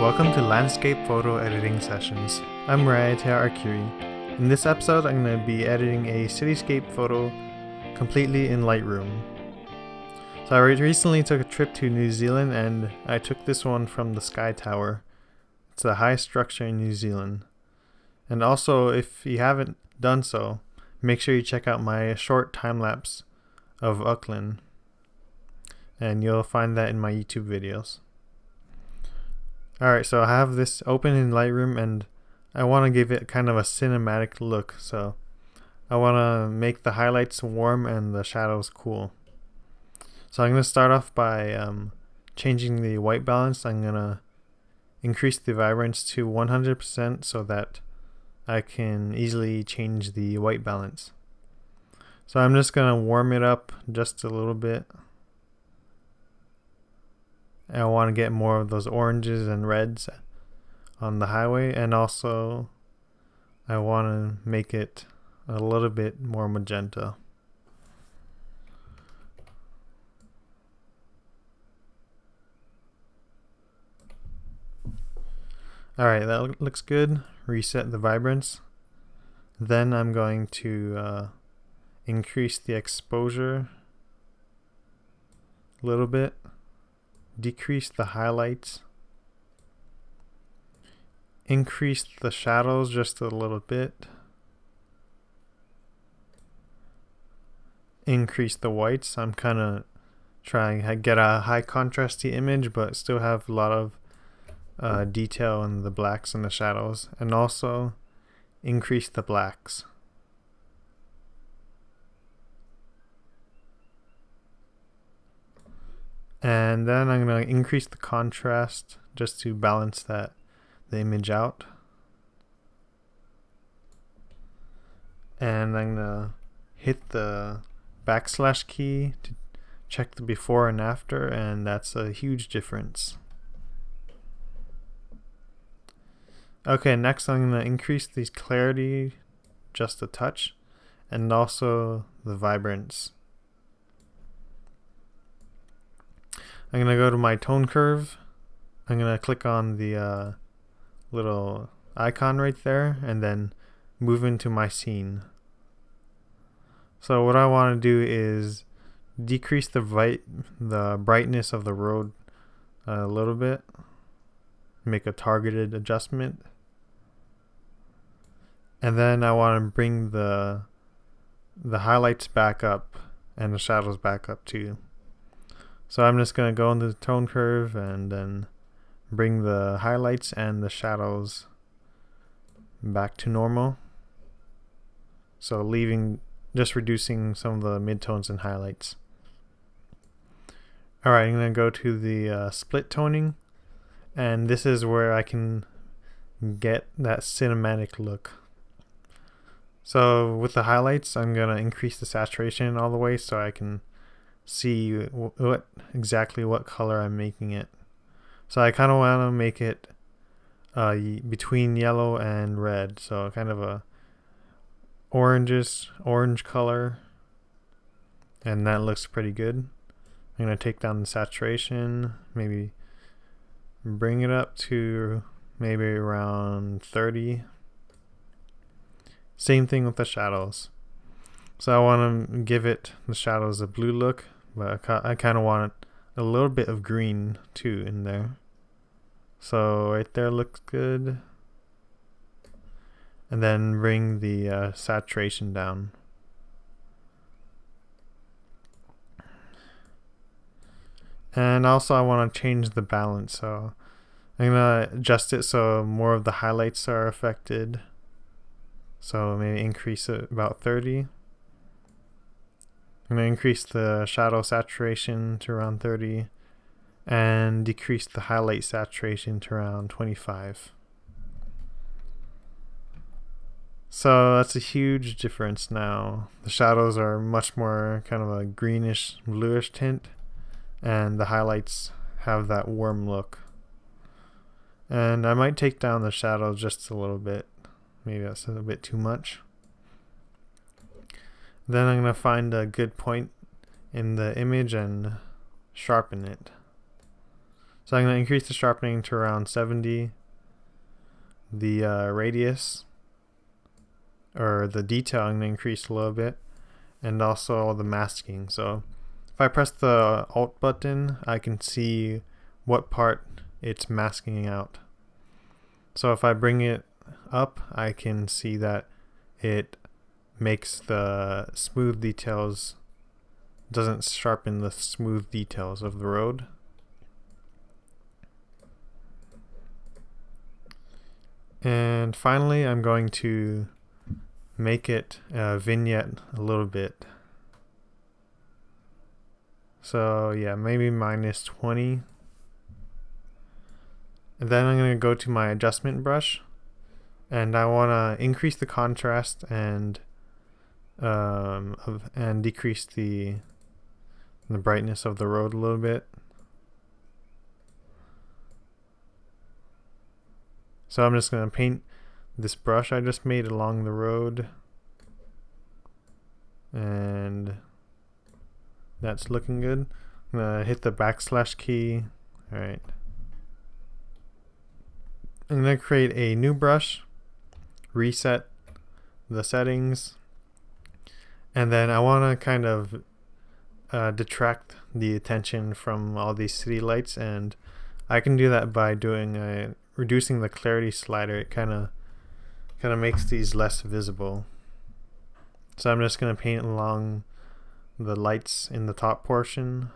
Welcome to Landscape Photo Editing Sessions. I'm Raya Arkiri. In this episode, I'm going to be editing a cityscape photo completely in Lightroom. So I recently took a trip to New Zealand and I took this one from the Sky Tower. It's the highest structure in New Zealand. And also, if you haven't done so, make sure you check out my short time-lapse of Auckland. And you'll find that in my YouTube videos. Alright, so I have this open in Lightroom and I want to give it kind of a cinematic look. So I want to make the highlights warm and the shadows cool. So I'm going to start off by changing the white balance. I'm going to increase the vibrance to 100% so that I can easily change the white balance. So I'm just going to warm it up just a little bit. I want to get more of those oranges and reds on the highway, and also I want to make it a little bit more magenta. Alright, that looks good. Reset the vibrance. Then I'm going to increase the exposure a little bit. Decrease the highlights, increase the shadows just a little bit, increase the whites. I'm kind of trying to get a high contrasty image but still have a lot of detail in the blacks and the shadows, and also increase the blacks. And then I'm going to increase the contrast just to balance the image out. And I'm going to hit the backslash key to check the before and after, and that's a huge difference. Okay, next I'm going to increase the clarity just a touch, and also the vibrance. I'm going to go to my tone curve. I'm going to click on the little icon right there and then move into my scene. So what I want to do is decrease the brightness of the road a little bit. Make a targeted adjustment. And then I want to bring the highlights back up and the shadows back up too. So I'm just going to go into the tone curve and then bring the highlights and the shadows back to normal. So just reducing some of the midtones and highlights. Alright, I'm going to go to the split toning, and this is where I can get that cinematic look. So with the highlights, I'm going to increase the saturation all the way so I can see exactly what color I'm making it. So I kind of want to make it between yellow and red, so kind of a orange color, and that looks pretty good. I'm going to take down the saturation, maybe bring it up to maybe around 30. Same thing with the shadows. So I want to give the shadows a blue look, but I kind of want a little bit of green too in there. So right there looks good. And then bring the saturation down. And also I want to change the balance, so I'm going to adjust it so more of the highlights are affected. So maybe increase it about 30. I'm going to increase the shadow saturation to around 30 and decrease the highlight saturation to around 25. So that's a huge difference now. The shadows are much more kind of a greenish bluish tint, and the highlights have that warm look. And I might take down the shadows just a little bit. Maybe that's a bit too much. Then I'm going to find a good point in the image and sharpen it. So I'm going to increase the sharpening to around 70. The radius, or the detail, I'm going to increase a little bit, and also the masking. So if I press the Alt button, I can see what part it's masking out. So if I bring it up, I can see that it makes the smooth details, doesn't sharpen the smooth details of the road. And finally, I'm going to make it a vignette a little bit. So yeah, maybe -20. And then I'm going to go to my adjustment brush, and I want to increase the contrast and decrease the brightness of the road a little bit. So I'm just going to paint this brush I just made along the road, and that's looking good. I'm going to hit the backslash key. Alright. I'm going to create a new brush, reset the settings, and then I want to kind of detract the attention from all these city lights, and I can do that by doing reducing the clarity slider. It kind of makes these less visible. So I'm just going to paint along the lights in the top portion,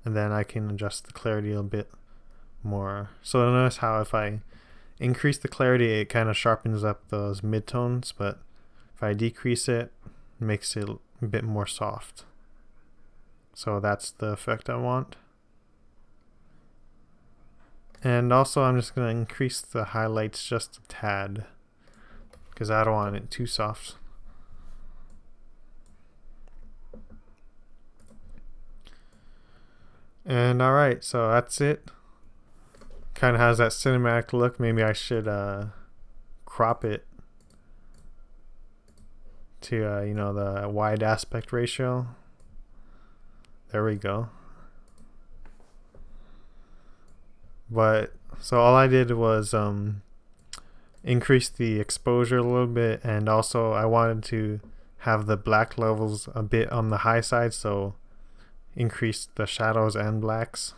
and then I can adjust the clarity a bit more. So notice how if I increase the clarity, it kind of sharpens up those midtones, but if I decrease it, it makes it a bit more soft. So that's the effect I want. And also I'm just going to increase the highlights just a tad, because I don't want it too soft. And alright, so that's it. Kind of has that cinematic look. Maybe I should crop it to you know, the wide aspect ratio. There we go. But so all I did was increase the exposure a little bit, and also I wanted to have the black levels a bit on the high side, so increase the shadows and blacks,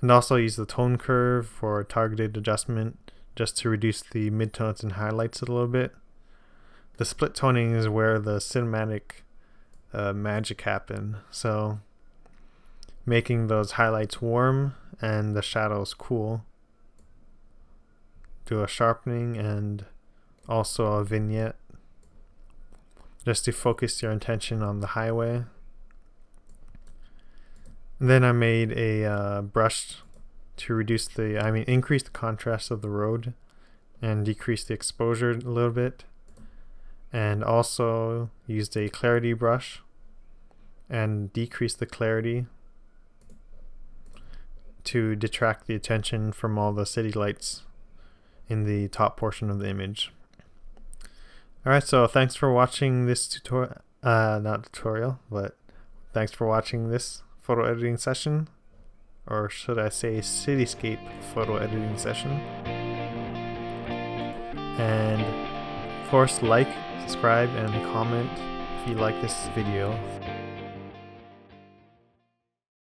and also use the tone curve for targeted adjustment just to reduce the midtones and highlights a little bit. The split toning is where the cinematic magic happen, so making those highlights warm and the shadows cool. Do a sharpening and also a vignette just to focus your attention on the highway. And then I made a brush to reduce increase the contrast of the road and decrease the exposure a little bit, and also used a clarity brush and decrease the clarity to detract the attention from all the city lights in the top portion of the image. Alright, so thanks for watching this tutorial, not tutorial, but thanks for watching this photo editing session, or should I say Cityscape photo editing session. And of course, like, subscribe, and comment if you like this video.